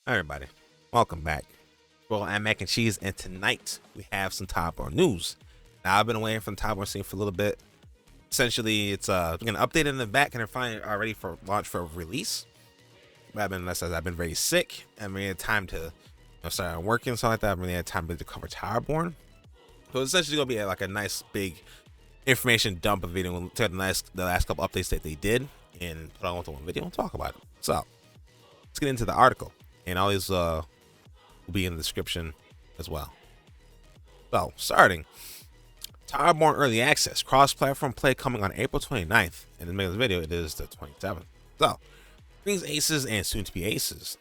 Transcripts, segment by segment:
Hi everybody, welcome back. Well, I'm Lmacncheese, and tonight we have some Towerborne news. Now I've been away from the Towerborne scene for a little bit. Essentially, it's been updated in the back and they're finally ready for launch for release. But I've been very sick and we had time to start working and stuff like that. I really had time to cover Towerborne. So it's essentially gonna be like a nice big information dump of video. We'll take the last couple updates that they did and put on into one video and talk about it. So let's get into the article, and all these will be in the description as well. So starting, Towerborne Early Access cross-platform play coming on April 29th. And in the this video, it is the 27th. So brings aces and soon to be aces.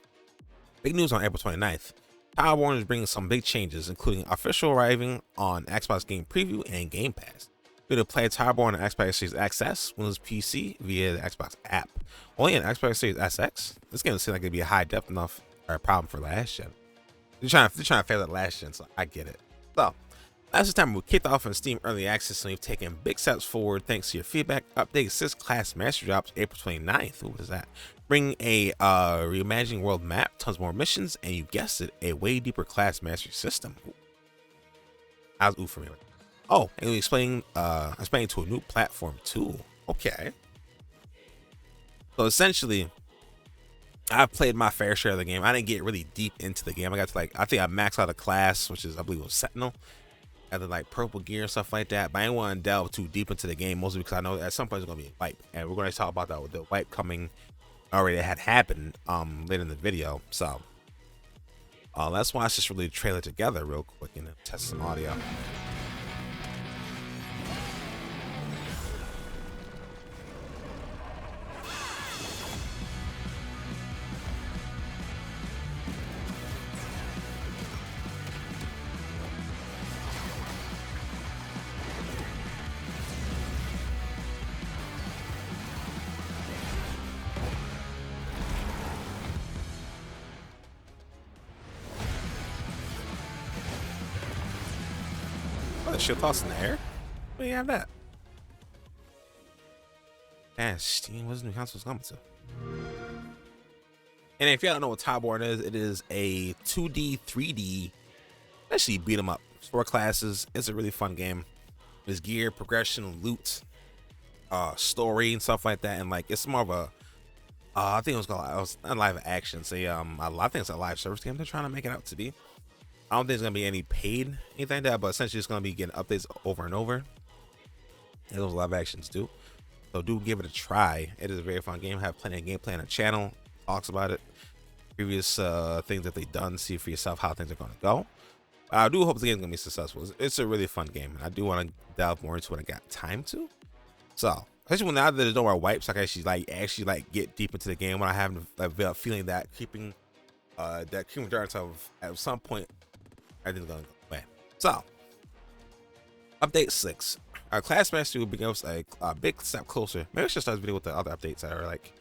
Big news on April 29th. Towerborne is bringing some big changes, including official arriving on Xbox Game Preview and Game Pass. You to play Towerborne on Xbox Series XS, Windows PC via the Xbox app. Only on Xbox Series SX. This game seems like it'd be a high depth enough or a problem for last gen. They're trying to fail that last gen, so I get it. So last September, we kicked off on Steam Early Access, and we've taken big steps forward thanks to your feedback. Update 6 Class Master drops April 29th. What is that? Bring a reimagining world map, tons more missions, and you guessed it, a way deeper Class Mastery system. That was ooh for me. Oh, and we explaining to a new platform too. Okay. So essentially, I've played my fair share of the game. I didn't get really deep into the game. I got to I think I maxed out a class, which is I believe was Sentinel. I had like purple gear and stuff like that. But I didn't want to delve too deep into the game, mostly because I know at some point it's gonna be a wipe, and we're gonna talk about that with the wipe coming already had happened later in the video. So let's watch this really trailer together real quick and test some audio. Oh, the shield toss in the air? Where do you have that? Man, Steam, what's the new console's coming to? And if y'all don't know what Towerborne is, it is a 2D, 3D, actually beat 'em up. 4 classes. It's a really fun game. There's gear, progression, loot, story, and stuff like that. And like, it's more of a, I think it was not live action. So I think it's a live service game they're trying to make it out to be. I don't think there's gonna be any paid anything like that, but essentially it's gonna be getting updates over and over. And those live actions do. So do give it a try. It is a very fun game. I have plenty of gameplay on the channel. Talks about it. Previous things that they've done. See for yourself how things are gonna go. I do hope the game's gonna be successful. It's a really fun game, and I do want to delve more into it when I got time to. So especially when now that there's no more wipes, I can actually get deep into the game when I have the feeling that creeping darts of at some point everything's gonna go away. So update 6. Our class mastery will bring us a big step closer. Maybe I should start this video with the other updates that are like,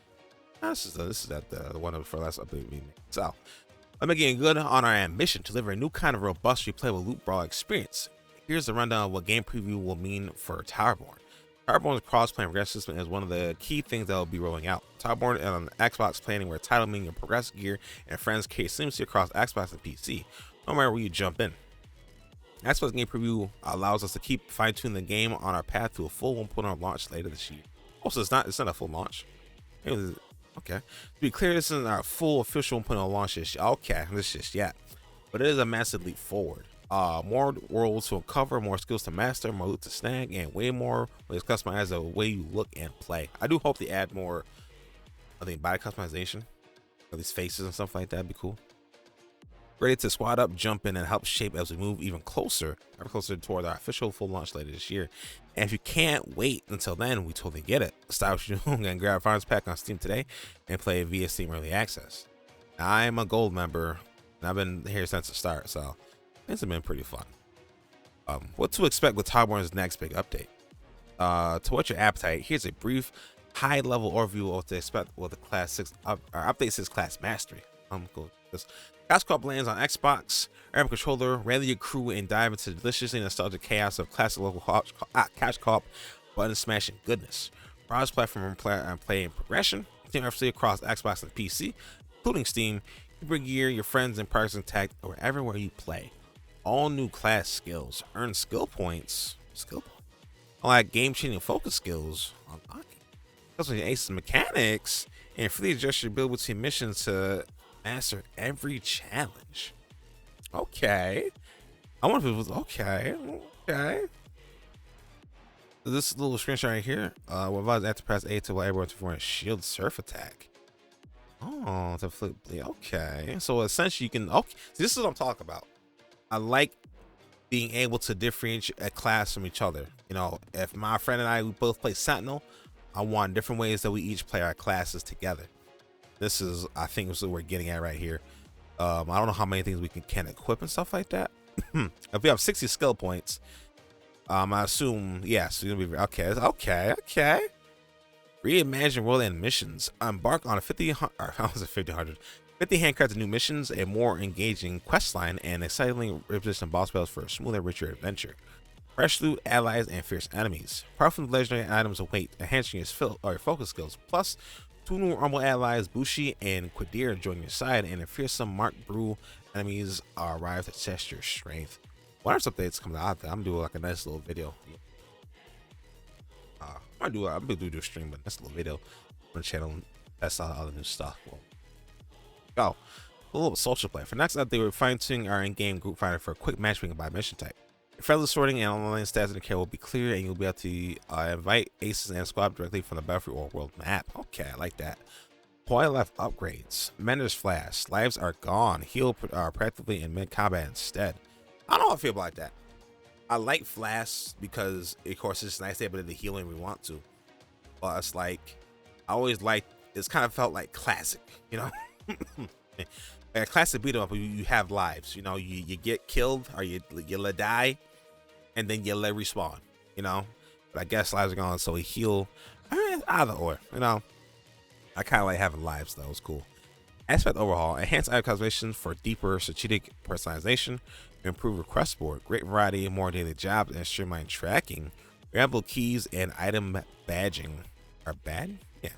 this is the one for last update we made. So let me get good on our ambition to deliver a new kind of robust replayable loot brawl experience. Here's the rundown of what game preview will mean for Towerborne. Towerborne's cross-play progression system is one of the key things that will be rolling out. Towerborne and on Xbox planning where title meaning your progress gear and friends carry seamlessly across Xbox and PC, no matter where you jump in. Xbox Game Preview allows us to keep fine-tuning the game on our path to a full 1.0 launch later this year. Also, it's not a full launch. Okay. To be clear, this isn't our full official 1.0 launch this year. Okay, this is yet. But it is a massive leap forward. More worlds to uncover, more skills to master, more loot to snag, and way more ways to customize the way you look and play. I do hope they add more, body customization, at least faces and stuff like that. Would be cool. Ready to squad up, jump in, and help shape as we move even closer toward our official full launch later this year. And if you can't wait until then, we totally get it. Stop what you're doing and grab Farms Pack on Steam today and play via Steam Early Access. Now, I'm a gold member, and I've been here since the start, so it's been pretty fun. What to expect with Towerborne's next big update? To whet your appetite, here's a brief, high-level overview of what to expect with the Class 6 Update 6 Class Mastery. Cool. Couch Co-op lands on Xbox, Air controller, rally your crew, and dive into the deliciously nostalgic chaos of classic local couch co-op button smashing goodness. Cross-platform play and progression, seamlessly across Xbox and PC, including Steam. Super gear, your friends and parks intact, or everywhere you play. All new class skills. Earn skill points. Skill points. Like game-changing focus skills. Unlocking. Because when you ace mechanics and freely adjust your build between missions to master every challenge. Okay. I wonder if it was okay. Okay. This little screenshot right here, what allows after press A to allow everyone to perform a shield surf attack. Oh, to flip. Okay. So essentially you can, okay. This is what I'm talking about. I like being able to differentiate a class from each other. You know, if my friend and I, we both play Sentinel, I want different ways that we each play our classes together. This is, I think, this is what we're getting at right here. I don't know how many things we can equip and stuff like that. If we have 60 skill points, I assume, yes, we're gonna be okay. Reimagine world and missions. Embark on a 50 handcrafted new missions, a more engaging quest line, and excitingly resistant boss battles for a smoother, richer adventure. Fresh loot, allies, and fierce enemies. Powerful legendary items await, enhancing your focus skills. Plus, 2 new armor allies, Bushi and Quadir, join your side, and a fearsome Mark Brew enemies arrive to test your strength. What else updates coming out there? I'm gonna do like a nice little video. I'm gonna do a stream, but nice little video on the channel and test out all the new stuff. Well, go. A little social play. For next update, we're fine-tuning our in-game group finder for a quick matchmaking by mission type. Friendly sorting and online stats in the care will be clear, and you'll be able to invite aces and squad directly from the battlefield or world map. Okay, I like that. Point life upgrades. Mender's Flash. Lives are gone. Heal practically in mid-combat instead. I don't know how I feel about that. I like Flash because, of course, it's nice to be able to heal when we want to. But it's like, I always like, it's kind of felt like classic, you know? Like a classic beat 'em up, you have lives, you know, you get killed or you die, and then you let respawn, you know. But I guess lives are gone, so we heal. Either or, you know. I kind of like having lives though. It's cool. Aspect overhaul: enhanced item customization for deeper strategic personalization, improve request board, great variety, more daily jobs, and streamlined tracking. Variable keys and item badging are bad. Yeah.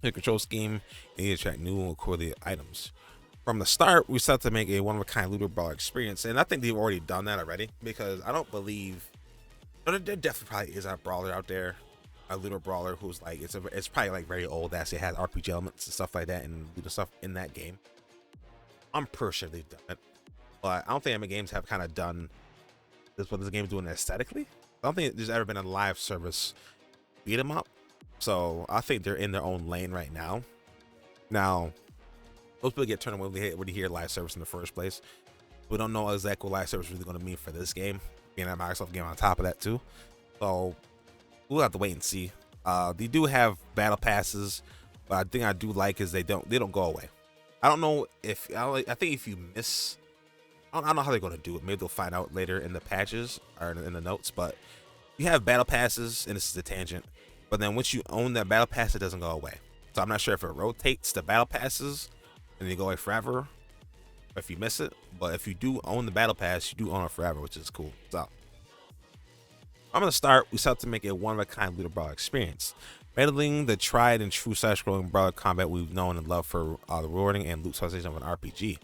The control scheme and you attract new and quality items. From the start, we set out to make a one-of-a-kind looter brawler experience, and I think they've already done that already, because I don't believe, but there definitely probably is a brawler out there, a looter brawler who's like, it's probably like very old, actually has RPG elements and stuff like that, and looter stuff in that game. I'm pretty sure they've done it, but I don't think games have kind of done this, what this game is doing aesthetically. I don't think there's ever been a live service beat 'em up, so I think they're in their own lane right now. Now, most people get turned away when they hear live service in the first place. We don't know exactly what live service is really going to mean for this game, being a Microsoft game on top of that too. So we'll have to wait and see. They do have battle passes, but I think I do like is they don't go away. I don't know if I think if you miss, I don't know how they're going to do it. Maybe they'll find out later in the patches or in the notes. But you have battle passes, and this is a tangent. But then once you own that battle pass, it doesn't go away. So I'm not sure if it rotates the battle passes and they go away forever if you miss it. But if you do own the battle pass, you do own it forever, which is cool. So I'm gonna start. We set out to make a one-of-a-kind looter brawler experience, battling the tried and true side-scrolling brawler combat we've known and loved for the rewarding and loot sensation of an RPG.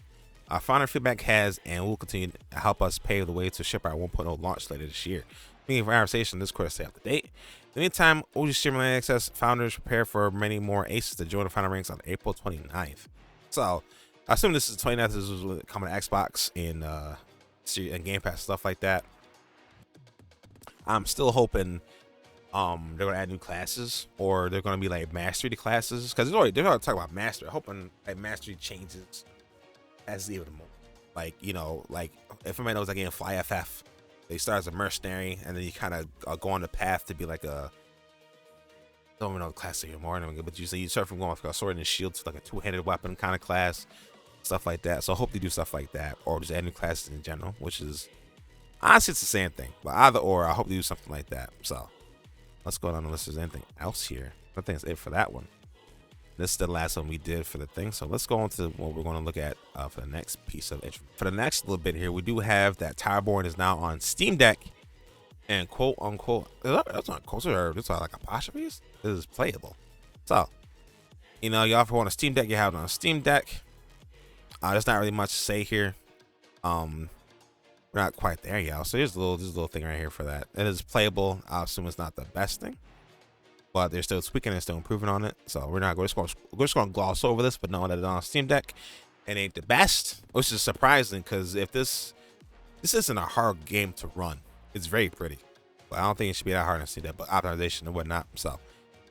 Our founder feedback has and will continue to help us pave the way to ship our 1.0 launch later this year. Thank you for our conversation. This course stay up to date. In the meantime, OG Streaming Access founders prepare for many more aces to join the final ranks on April 29th. So I assume this is 29th. This is coming to Xbox and Game Pass, stuff like that. I'm still hoping they're gonna add new classes, or they're gonna be like mastery classes, because they're already talking about mastery. I'm hoping like mastery changes as even more. Like, you know, like if anybody knows that game Fly FF, they start as a mercenary and then you kind of go on the path to be like a, I don't even know the class anymore, but you start from going with like a sword and a shield to like a two-handed weapon kind of class, stuff like that. So I hope they do stuff like that, or just add new classes in general, which is honestly it's the same thing, but either or, I hope they do something like that. So let's go on unless there's anything else here. I think that's it for that one. This is the last one we did for the thing, so let's go on to what we're going to look at for the next piece of intro. For the next little bit here, we do have that Towerborne is now on Steam Deck, and quote unquote, that's not quotes or it's like apostrophes. This is playable. So, you know, y'all if you want a Steam Deck, you have it on a Steam Deck. There's not really much to say here. We're not quite there yet. So there's a little thing right here for that. It is playable. I assume it's not the best thing, but they're still tweaking and still improving on it. So we're just going to gloss over this, but know that it's on Steam Deck. It ain't the best, which is surprising because if this isn't a hard game to run. It's very pretty, but I don't think it should be that hard on Steam Deck. But optimization and whatnot, so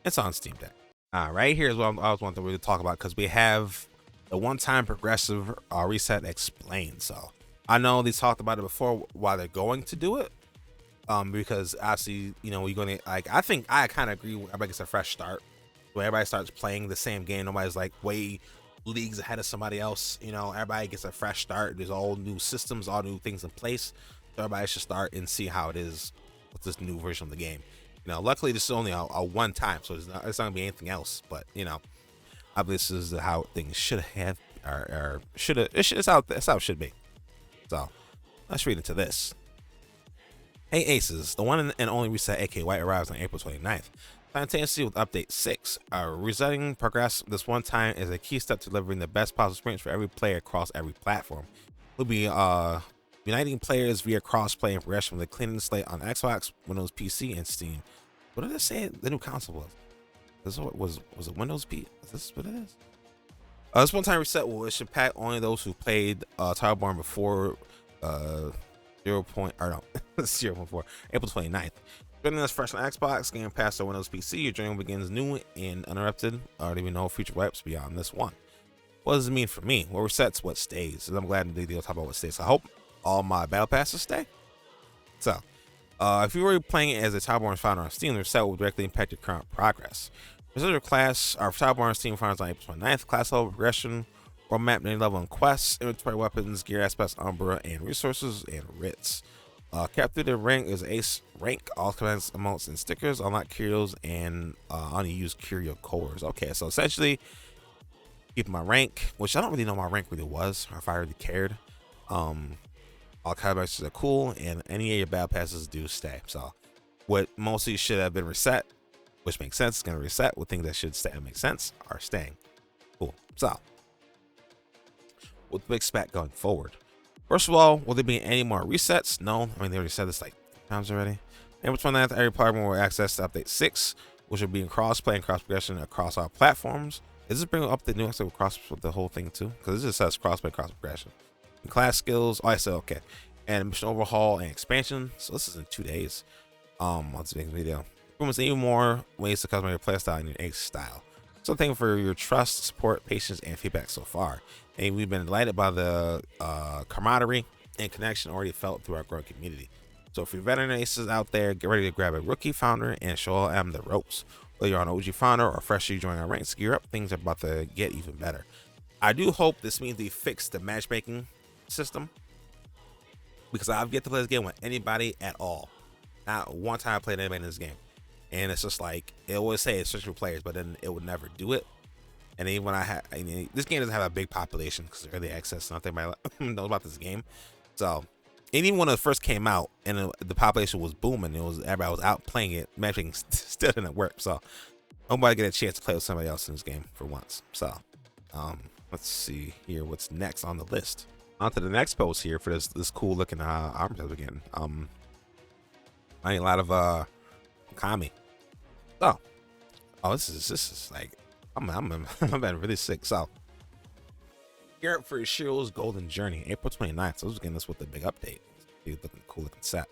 it's on Steam Deck. Right here is what I was wanting to really talk about because we have the one-time progressive reset explained. So I know they talked about it before why they're going to do it. Because obviously, you know, we're going to I think I kind of agree with everybody gets a fresh start. When everybody starts playing the same game, nobody's like way leagues ahead of somebody else. You know, everybody gets a fresh start. There's all new systems, all new things in place. So everybody should start and see how it is with this new version of the game. You know, luckily this is only a one time, so it's not gonna be anything else. But you know, obviously this is how things should have or should have. That's how it should be. So let's read into this. Hey Aces, the one and only reset AK White arrives on April 29th. Simultaneously with Update 6, resetting progress this one time is a key step to delivering the best possible experience for every player across every platform. We'll be uniting players via crossplay and progression with a clean slate on Xbox, Windows PC, and Steam. What did it say the new console was? Was it Windows P? Is this what it is? This one-time reset will impact only those who played Towerborne before 0.4 April 29th. Spending this fresh on Xbox, Game Pass, or Windows PC, your journey begins new and uninterrupted. I don't even know future wipes beyond this one. What does it mean for me? What resets, what stays? And I'm glad they'll talk about what stays. So I hope all my battle passes stay. So, if you were playing it as a Towerborne founder on Steam, the reset will directly impact your current progress. Reset your class, our Towerborne Steam finds on April 29th. Class level progression, world map, main level, and quests, inventory, weapons, gear aspects, umbra, and resources, and writs. Capture the rank is ace rank, all commands, emotes, and stickers, unlock curios, and only use curio cores. Okay, so essentially, keep my rank, which I don't really know my rank really was, or if I really cared. All cybers are cool, and any of your battle passes do stay. So, what mostly should have been reset, which makes sense, is going to reset. With things that should stay and make sense are staying. Cool. So, what do we expect going forward? First of all, will there be any more resets? No. I mean, they already said this like times already. April 29th, every platform will access to Update 6, which will be in cross-play and cross-progression across all platforms. Is this bringing up the new aspect with cross with the whole thing too? Because this just says cross-play, cross-progression. Class skills. Oh, I said okay. And mission overhaul and expansion. So this is in 2 days. Let's make a video. Almost even more ways to customize your playstyle and your ace style. So thank you for your trust, support, patience, and feedback so far. And we've been delighted by the camaraderie and connection already felt through our growing community. So for your veteran aces out there, get ready to grab a rookie founder and show them the ropes. Whether you're an OG founder or freshly joining our ranks, gear up. Things are about to get even better. I do hope this means they fix the matchmaking system, because I've yet to play this game with anybody at all. Not one time I played anybody in this game, and it's just like it always say it's searching for players, but then it would never do it. And even when this game doesn't have a big population because it's early access, nothing knows about this game. So, and even when it first came out and the population was booming, everybody was out playing it, matching still didn't work. So, nobody get a chance to play with somebody else in this game for once. So, let's see here what's next on the list. On to the next post here for this cool looking armor test again. I need a lot of Kami. Oh, this is like I'm been really sick. So gear up for Shiro's Golden Journey, April 29th. So I was getting this with a big update. Looking cool looking set.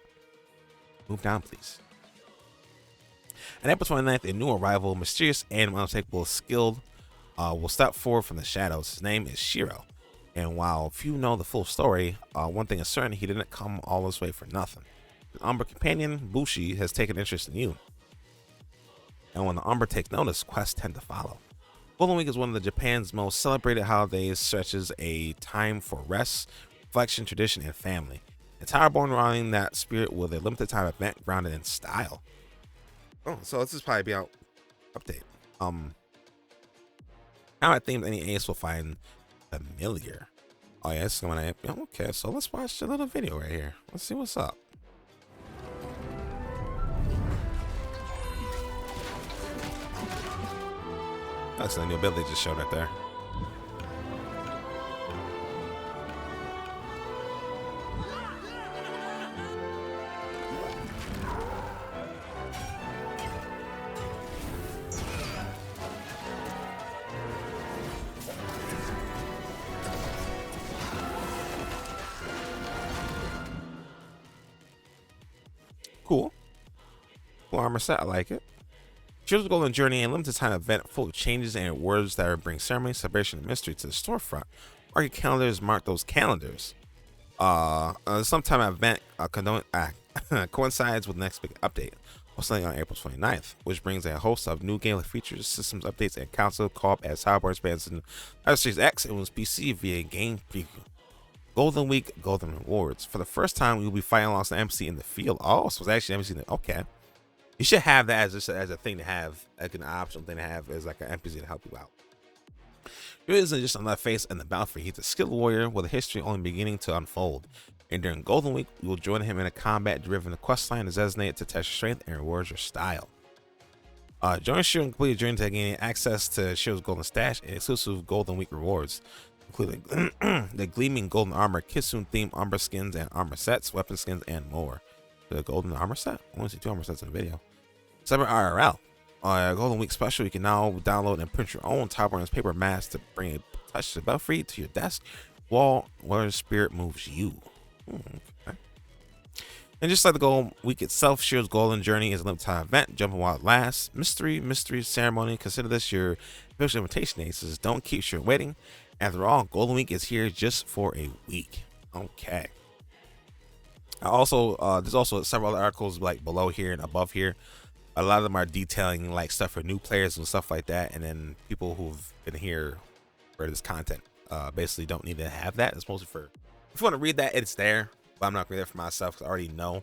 Move down, please. On April 29th, a new arrival, mysterious and unmistakable skilled, will step forward from the shadows. His name is Shiro. And while few know the full story, one thing is certain: he didn't come all this way for nothing. His Umbra companion, Bushi, has taken interest in you. And when the Umbra takes notice, quests tend to follow. Golden Week is one of Japan's most celebrated holidays, stretches a time for rest, reflection, tradition, and family. And Towerborne running that spirit with a limited time event grounded in style. Oh, so this is probably be out update. Now I think any ace will find familiar. Oh yes, okay, so let's watch a little video right here. Let's see what's up. That's the new ability just showed right there. Cool. Cool armor set. I like it. Heroes of Golden Journey, a limited time event full of changes and rewards that will bring ceremony, celebration, and mystery to the storefront. Mark your calendars, mark those calendars. Sometime event coincides with the next big update, hosting on April 29th, which brings a host of new gameplay features, systems updates, and console co-op as Towerborne expands into Series X and was PC via game preview. Golden Week, Golden Rewards. For the first time, you'll be fighting alongside an NPC in the field. Oh, so it's actually an NPC in the, okay. You should have that as a thing to have, like an optional thing to have as like an NPC to help you out. There isn't just another face in the battlefield. He's a skilled warrior with a history only beginning to unfold. And during Golden Week, you will join him in a combat driven the quest line is designated to test your strength and rewards your style. Join Shield and complete a journey to gain access to Shield's Golden Stash and exclusive Golden Week rewards, including the gleaming golden armor, Kitsune themed armor skins and armor sets, weapon skins, and more. The golden armor set? I want to see 2 armor sets in the video. Cyber IRL. Golden Week special, you can now download and print your own Towerborne's paper mask to bring a touch to Belfry to your desk, wall, where the spirit moves you. Okay. And just like the Golden Week itself, Shield's Golden Journey is a limited time event, jumping while it lasts. Mystery ceremony. Consider this your official invitation, aces. Don't keep Shield waiting. After all, Golden Week is here just for a week. Okay. There's also several other articles like below here and above here. A lot of them are detailing like stuff for new players and stuff like that, and then people who've been here for this content basically don't need to have that. It's mostly for, if you want to read that, it's there, but I'm not gonna read it for myself because I already know.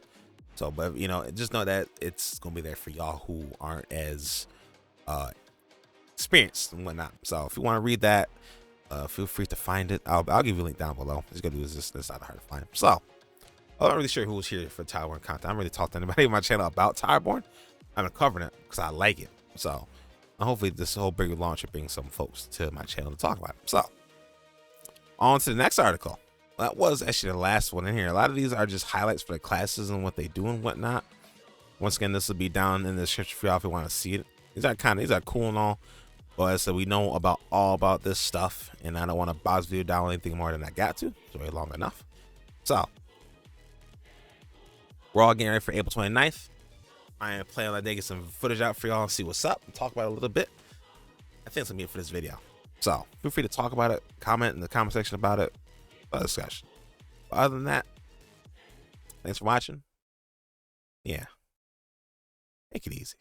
So, but you know, just know that it's gonna be there for y'all who aren't as experienced and whatnot. So if you want to read that, feel free to find it. I'll give you a link down below. Just gonna do this. It's not hard to find. So I'm not really sure who was here for Towerborne content. I haven't really talked to anybody on my channel about Towerborne. I'm covering it because I like it. So hopefully this whole big launch will bring some folks to my channel to talk about it. So on to the next article. That was actually the last one in here. A lot of these are just highlights for the classes and what they do and whatnot. Once again, this will be down in the description for y'all if you want to see it. These are cool and all. But so we know all about this stuff, and I don't want to box video down anything more than I got to. It's already long enough. So we're all getting ready for April 29th. I am planning on get some footage out for y'all and see what's up and talk about it a little bit. I think it's gonna be it for this video. So feel free to talk about it, comment in the comment section about it, discussion. But other than that, thanks for watching. Yeah, take it easy.